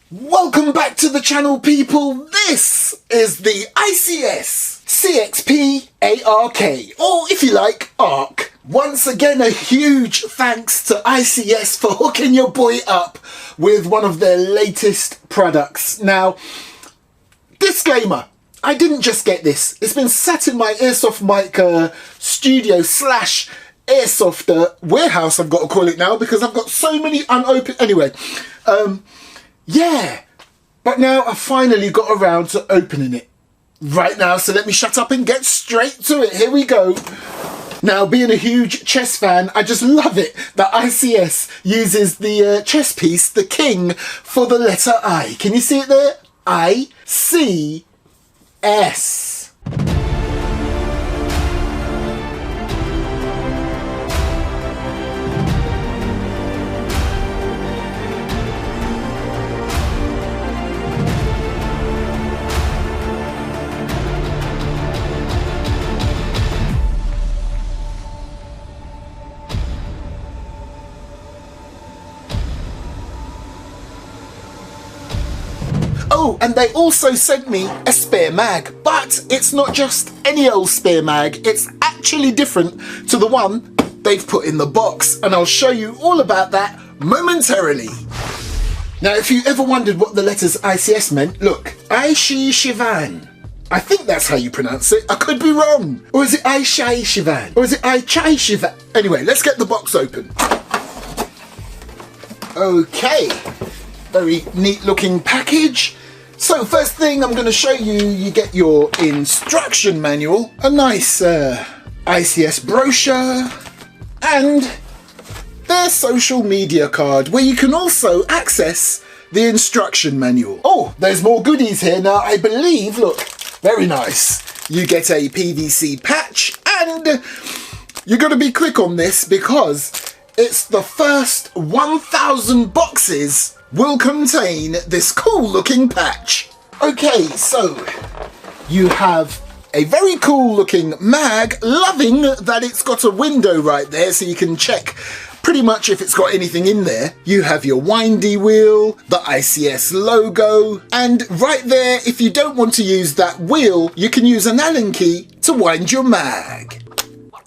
Welcome back to the channel, people. This is the ICS CXP ARK, or if you like, ARK. Once again, a huge thanks to ICS for hooking your boy up with one of their latest products. Now, disclaimer, I didn't just get this. It's been sat in my Airsoft mic studio slash Airsoft warehouse, I've got to call it now, because I've got so many unopened. Anyway, yeah, but now I finally got around to opening it right now. So let me shut up and get straight to it. Here we go. Now, being a huge chess fan, I just love it that ICS uses the chess piece, the king, for the letter I. Can you see it there? ICS. Oh, and they also sent me a spare mag, but it's not just any old spare mag. It's actually different to the one they've put in the box, and I'll show you all about that momentarily. Now, if you ever wondered what the letters ICS meant, look, Aishi Shivan. I think that's how you pronounce it. I could be wrong. Or is it Aishai Shivan? Or is it Aichai Shivan? Anyway, let's get the box open. Okay, very neat looking package. So first thing I'm going to show you, you get your instruction manual, a nice ICS brochure, and their social media card where you can also access the instruction manual. Oh, there's more goodies here. Now I believe, look, very nice. You get a PVC patch, and you're going to be quick on this because it's the first 1,000 boxes will contain this cool looking patch. Okay, so you have a very cool looking mag, loving that it's got a window right there so you can check pretty much if it's got anything in there. You have your windy wheel, the ICS logo, and right there, if you don't want to use that wheel, you can use an Allen key to wind your mag.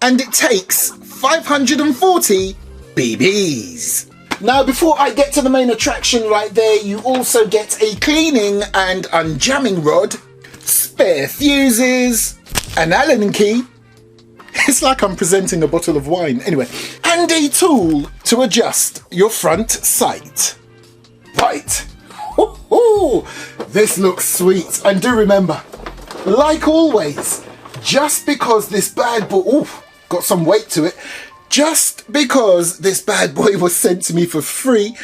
And it takes 540 BBs. Now, before I get to the main attraction right there, you also get a cleaning and unjamming rod, spare fuses, an Allen key. It's like I'm presenting a bottle of wine. Anyway, and a tool to adjust your front sight. Right. Ooh, this looks sweet. And do remember, like always, just because this bad boy, got some weight to it, just because this bad boy was sent to me for free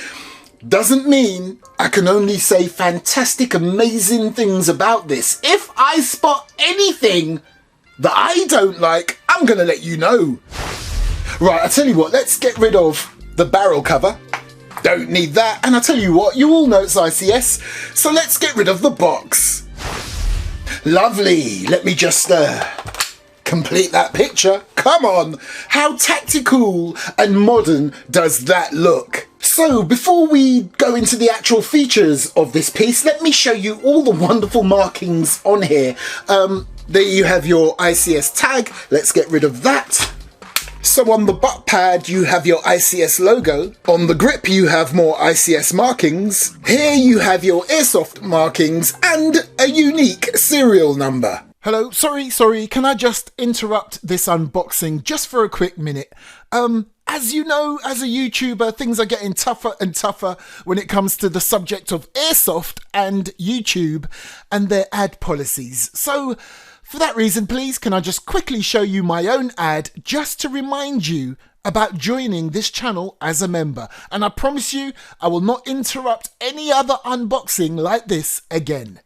doesn't mean I can only say fantastic, amazing things about this. If I spot anything that I don't like, I'm going to let you know. Right, I tell you what, let's get rid of the barrel cover. Don't need that. And I tell you what, you all know it's ICS, so let's get rid of the box. Lovely. Let me just complete that picture. Come on, how tactical and modern does that look? So before we go into the actual features of this piece, let me show you all the wonderful markings on here. There you have your ICS tag. Let's get rid of that. So on the butt pad, you have your ICS logo. On the grip, you have more ICS markings. Here you have your Airsoft markings and a unique serial number. Hello, sorry, can I just interrupt this unboxing just for a quick minute? As you know, as a YouTuber, things are getting tougher and tougher when it comes to the subject of Airsoft and YouTube and their ad policies. So, for that reason, please, can I just quickly show you my own ad just to remind you about joining this channel as a member. And I promise you, I will not interrupt any other unboxing like this again.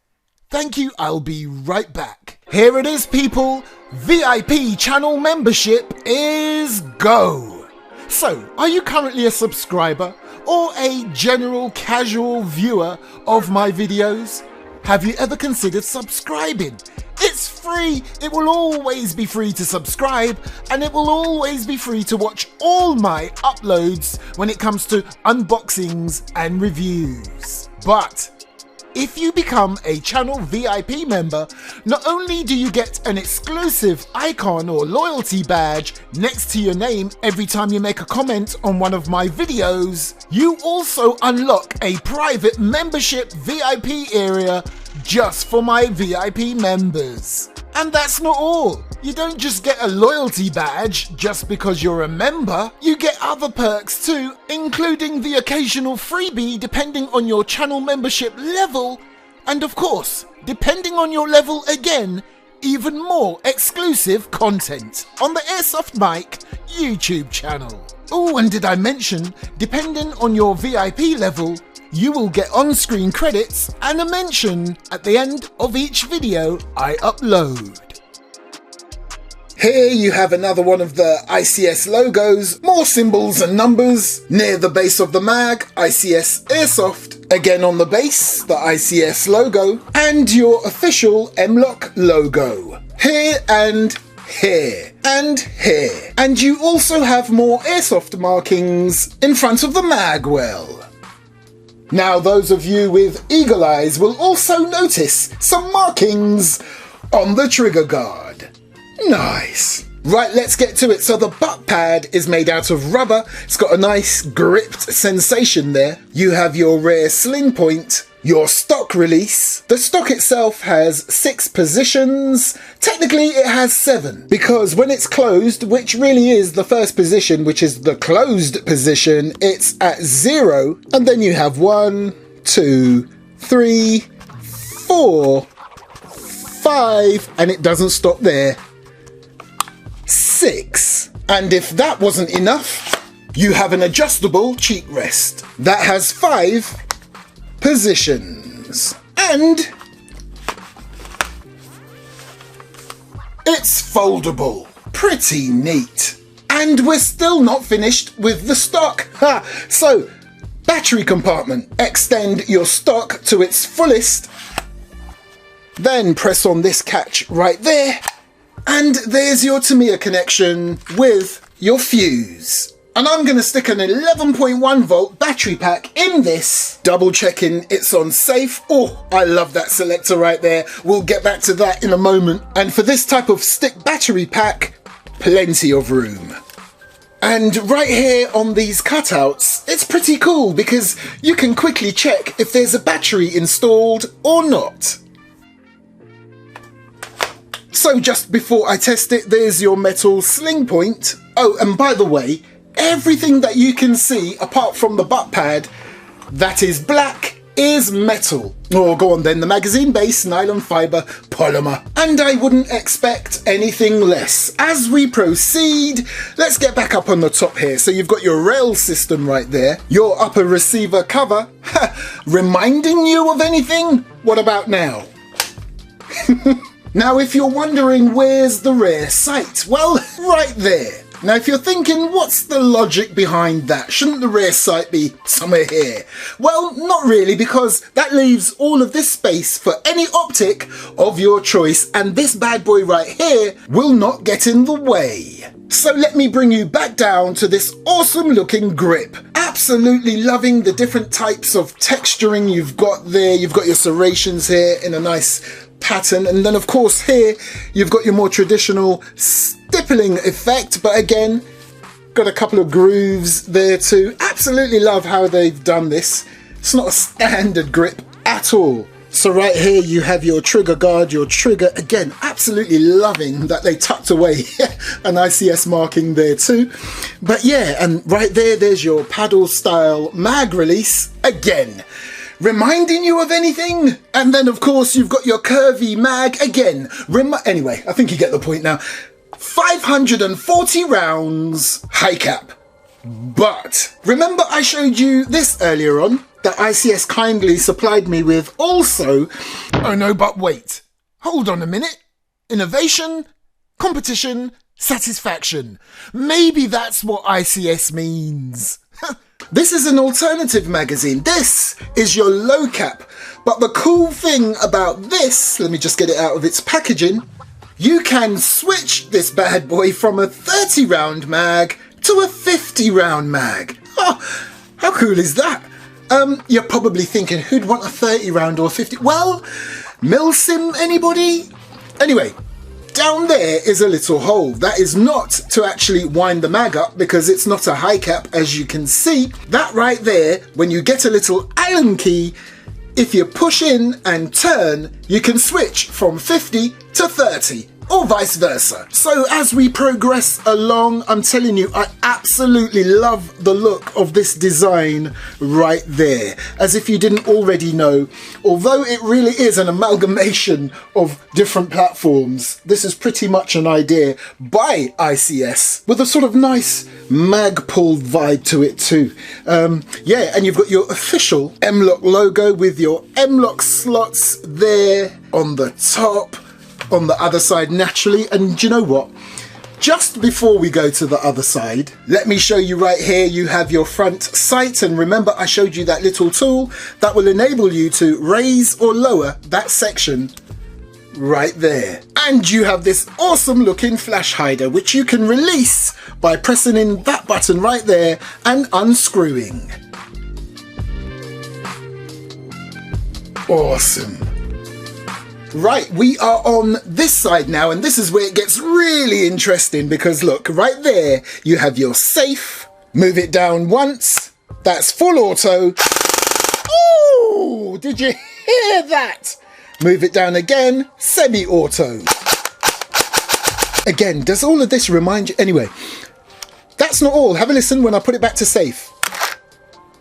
Thank you, I'll be right back. Here it is, people. VIP channel membership is go. So, are you currently a subscriber or a general casual viewer of my videos? Have you ever considered subscribing? It's free. It will always be free to subscribe, and it will always be free to watch all my uploads when it comes to unboxings and reviews. But If you become a channel VIP member, not only do you get an exclusive icon or loyalty badge next to your name every time you make a comment on one of my videos, you also unlock a private membership VIP area just for my VIP members. And that's not all. You don't just get a loyalty badge just because you're a member, you get other perks too, including the occasional freebie depending on your channel membership level, and of course, depending on your level again, even more exclusive content on the Airsoft Mike YouTube channel. Oh, and did I mention, depending on your VIP level, you will get on-screen credits and a mention at the end of each video I upload. Here you have another one of the ICS logos, more symbols and numbers. Near the base of the mag, ICS Airsoft. Again on the base, the ICS logo. And your official M-Lock logo. Here and here. And here. And you also have more Airsoft markings in front of the mag well. Now those of you with eagle eyes will also notice some markings on the trigger guard. Nice. Right, let's get to it. So the butt pad is made out of rubber. It's got a nice gripped sensation there. You have your rear sling point, your stock release. The stock itself has 6 positions. Technically it has 7 because when it's closed, which really is the first position, which is the closed position, it's at 0. And then you have 1, 2, 3, 4, 5, and it doesn't stop there. 6. And if that wasn't enough, you have an adjustable cheek rest that has 5 positions. And it's foldable. Pretty neat. And we're still not finished with the stock. So, battery compartment. Extend your stock to its fullest. Then press on this catch right there. And there's your Tamiya connection with your fuse. And I'm going to stick an 11.1 volt battery pack in this, double checking it's on safe. Oh, I love that selector right there. We'll get back to that in a moment. And for this type of stick battery pack, plenty of room. And right here on these cutouts, it's pretty cool because you can quickly check if there's a battery installed or not. So just before I test it, there's your metal sling point. Oh, and by the way, everything that you can see apart from the butt pad that is black is metal. Oh, go on then, the magazine base, nylon fiber, polymer. And I wouldn't expect anything less. As we proceed, let's get back up on the top here. So you've got your rail system right there, your upper receiver cover. Reminding you of anything? What about now? Now, if you're wondering where's the rear sight, well, right there. Now, if you're thinking, what's the logic behind that? Shouldn't the rear sight be somewhere here? Well, not really, because that leaves all of this space for any optic of your choice, and this bad boy right here will not get in the way. So let me bring you back down to this awesome looking grip. Absolutely loving the different types of texturing you've got there. You've got your serrations here in a nice pattern, and then of course here you've got your more traditional stippling effect, but again got a couple of grooves there too. Absolutely love how they've done this. It's not a standard grip at all. So right here you have your trigger guard, your trigger. Again, absolutely loving that they tucked away an ICS marking there too. But yeah, and right there's your paddle style mag release again. Reminding you of anything? And then of course you've got your curvy mag again. Anyway, I think you get the point now. 540 rounds, high cap. But remember I showed you this earlier on that ICS kindly supplied me with also. Oh no, but wait. Hold on a minute. Innovation, competition, satisfaction. Maybe that's what ICS means. This is an alternative magazine. This is your low cap. But the cool thing about this, let me just get it out of its packaging, you can switch this bad boy from a 30 round mag to a 50 round mag. Oh, how cool is that? You're probably thinking, who'd want a 30 round or 50? Well, milsim, anybody? Anyway, down there is a little hole. That is not to actually wind the mag up because it's not a high cap, as you can see. That right there, when you get a little Allen key, if you push in and turn, you can switch from 50 to 30. Or vice versa. So as we progress along, I'm telling you, I absolutely love the look of this design right there. As if you didn't already know, although it really is an amalgamation of different platforms, this is pretty much an idea by ICS with a sort of nice Magpul vibe to it too. Yeah, and you've got your official M-LOK logo with your M-LOK slots there on the top. On the other side naturally, and you know what, just before we go to the other side, let me show you right here. You have your front sight, and remember I showed you that little tool that will enable you to raise or lower that section right there. And you have this awesome looking flash hider which you can release by pressing in that button right there and unscrewing. Awesome. Right, we are on this side now, and this is where it gets really interesting because look, right there you have your safe. Move it down once, that's full auto. Oh, did you hear that? Move it down again, semi-auto. Again, does all of this remind you? Anyway, that's not all. Have a listen when I put it back to safe.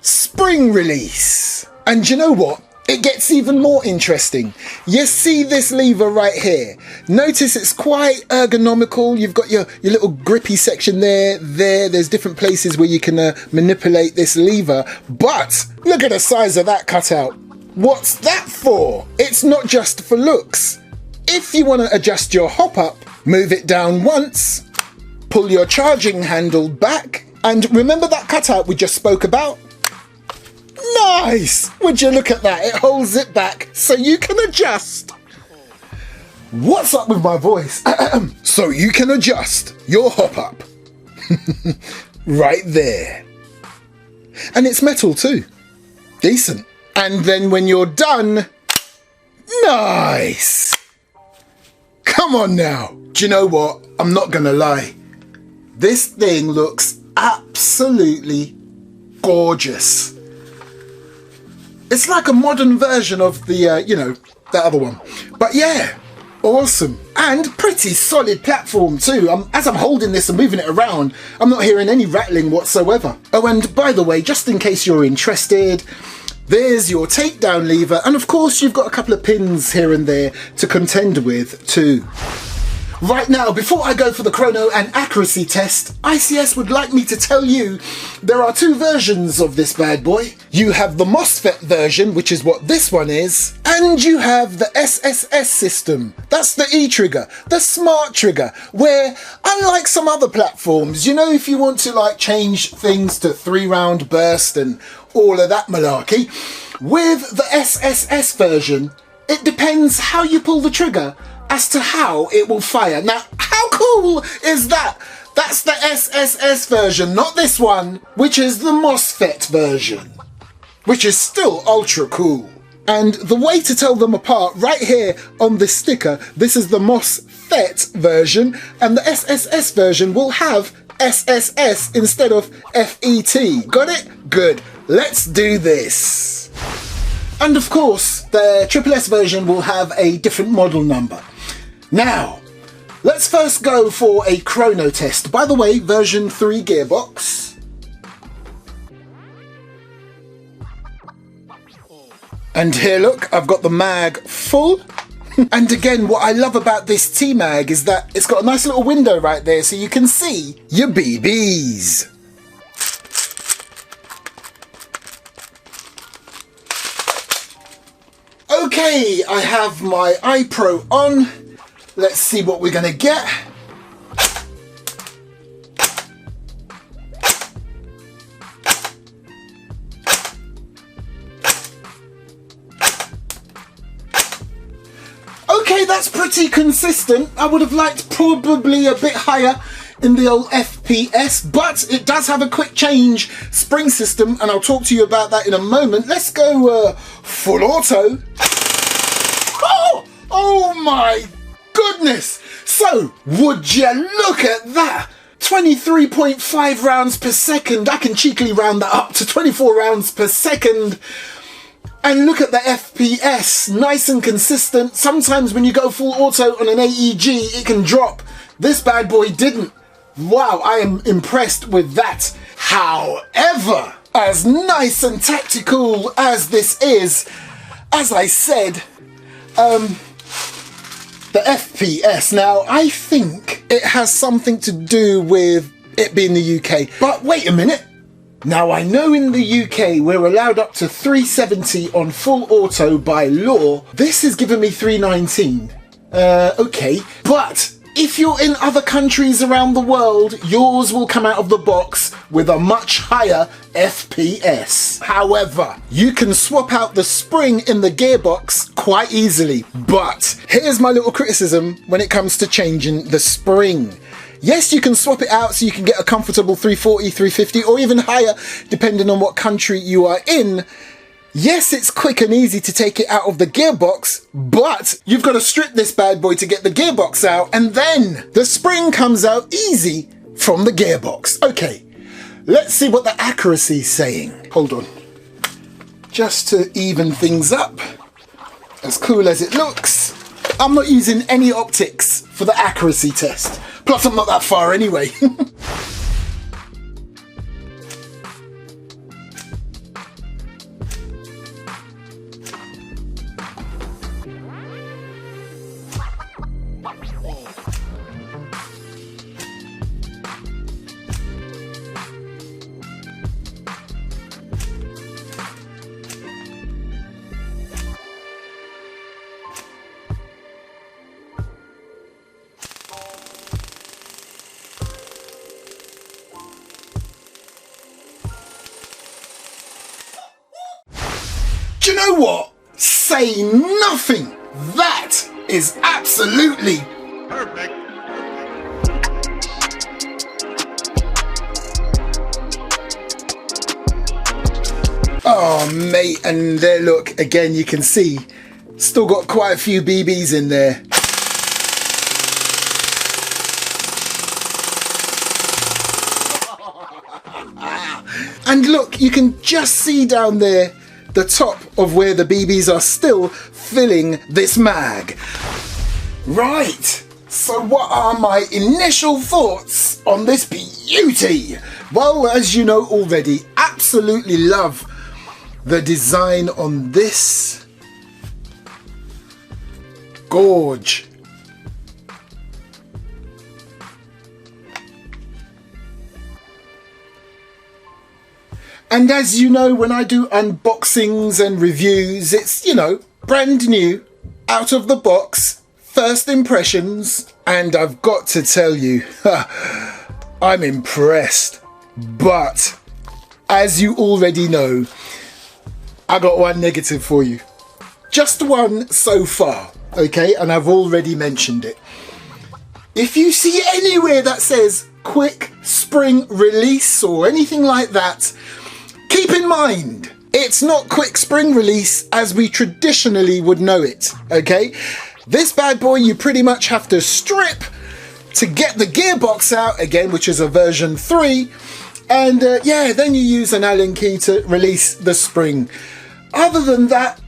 Spring release. And you know what? It gets even more interesting. You see this lever right here. Notice it's quite ergonomical. You've got your little grippy section there. There's different places where you can manipulate this lever. But look at the size of that cutout. What's that for? It's not just for looks. If you want to adjust your hop up, move it down once, pull your charging handle back, and remember that cutout we just spoke about? Nice! Would you look at that? It holds it back so you can adjust. What's up with my voice? So you can adjust your hop up. Right there. And it's metal too. Decent. And then when you're done, nice! Come on now. Do you know what? I'm not gonna lie. This thing looks absolutely gorgeous. It's like a modern version of the, you know, that other one. But yeah, awesome. And pretty solid platform too. As I'm holding this and moving it around, I'm not hearing any rattling whatsoever. Oh, and by the way, just in case you're interested, there's your takedown lever. And of course, you've got a couple of pins here and there to contend with too. Right now, before I go for the chrono and accuracy test, ICS would like me to tell you there are two versions of this bad boy. You have the MOSFET version, which is what this one is, and you have the SSS system. That's the E-trigger, the smart trigger, where unlike some other platforms, you know, if you want to like change things to 3-round burst and all of that malarkey, with the SSS version, it depends how you pull the trigger as to how it will fire. Now, how cool is that? That's the SSS version, not this one, which is the MOSFET version, which is still ultra cool. And the way to tell them apart, right here on this sticker, this is the MOSFET version, and the SSS version will have SSS instead of FET. Got it? Good. Let's do this. And of course, the SSS version will have a different model number. Now, let's first go for a chrono test. By the way, version 3 gearbox. And here, look, I've got the mag full. And again, what I love about this T-mag is that it's got a nice little window right there so you can see your BBs. Okay, I have my iPro on. Let's see what we're gonna get. Okay, that's pretty consistent. I would have liked probably a bit higher in the old FPS FPS, but it does have a quick change spring system, and I'll talk to you about that in a moment. Let's go full auto. Oh my goodness! So, would you look at that? 23.5 rounds per second. I can cheekily round that up to 24 rounds per second. And look at the FPS, nice and consistent. Sometimes when you go full auto on an AEG, it can drop. This bad boy didn't. Wow, I am impressed with that. However, as nice and tactical as this is, as I said, the FPS. Now, I think it has something to do with it being the UK. But wait a minute. Now, I know in the UK we're allowed up to 370 on full auto by law. This is giving me 319. Okay. But if you're in other countries around the world, yours will come out of the box with a much higher FPS. However, you can swap out the spring in the gearbox quite easily. But here's my little criticism when it comes to changing the spring. Yes, you can swap it out so you can get a comfortable 340, 350, or even higher, depending on what country you are in. Yes, it's quick and easy to take it out of the gearbox, but you've got to strip this bad boy to get the gearbox out, and then the spring comes out easy from the gearbox. Okay, let's see what the accuracy is saying. Hold on. Just to even things up, as cool as it looks, I'm not using any optics for the accuracy test. Plus, I'm not that far anyway. Do you know what? Say nothing. That is absolutely perfect. Oh, mate, and there, look, again, you can see, still got quite a few BBs in there. And look, you can just see down there the top of where the BBs are still filling this mag. Right, so what are my initial thoughts on this beauty? Well, as you know already, absolutely love the design on this gorge. And as you know, when I do unboxings and reviews, it's, you know, brand new, out of the box, first impressions, and I've got to tell you, I'm impressed. But, as you already know, I got one negative for you. Just one so far, okay? And I've already mentioned it. If you see anywhere that says quick spring release or anything like that, keep in mind, it's not quick spring release as we traditionally would know it, okay? This bad boy, you pretty much have to strip to get the gearbox out, again, which is a version 3, and yeah, then you use an Allen key to release the spring. Other than that,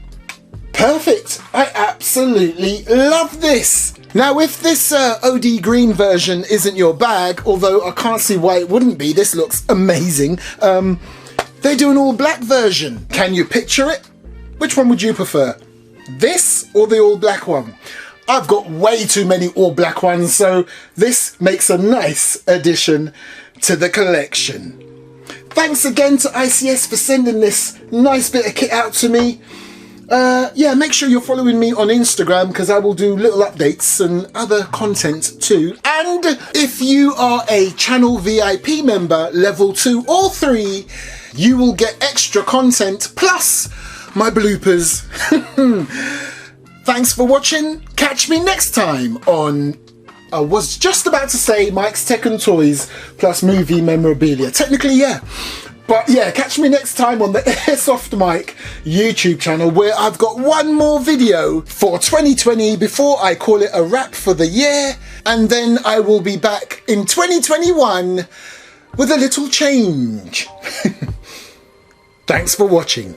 perfect. I absolutely love this. Now, if this OD green version isn't your bag, although I can't see why it wouldn't be, this looks amazing, they do an all black version. Can you picture it? Which one would you prefer? This or the all black one? I've got way too many all black ones, so this makes a nice addition to the collection. Thanks again to ICS for sending this nice bit of kit out to me. Yeah, make sure you're following me on Instagram because I will do little updates and other content too. And if you are a channel VIP member, level 2 or 3, you will get extra content plus my bloopers. Thanks for watching. Catch me next time on I was just about to say Mike's Tech and Toys plus movie memorabilia. Technically, yeah. But yeah, catch me next time on the Airsoft Mike YouTube channel, where I've got one more video for 2020 before I call it a wrap for the year. And then I will be back in 2021 with a little change. Thanks for watching.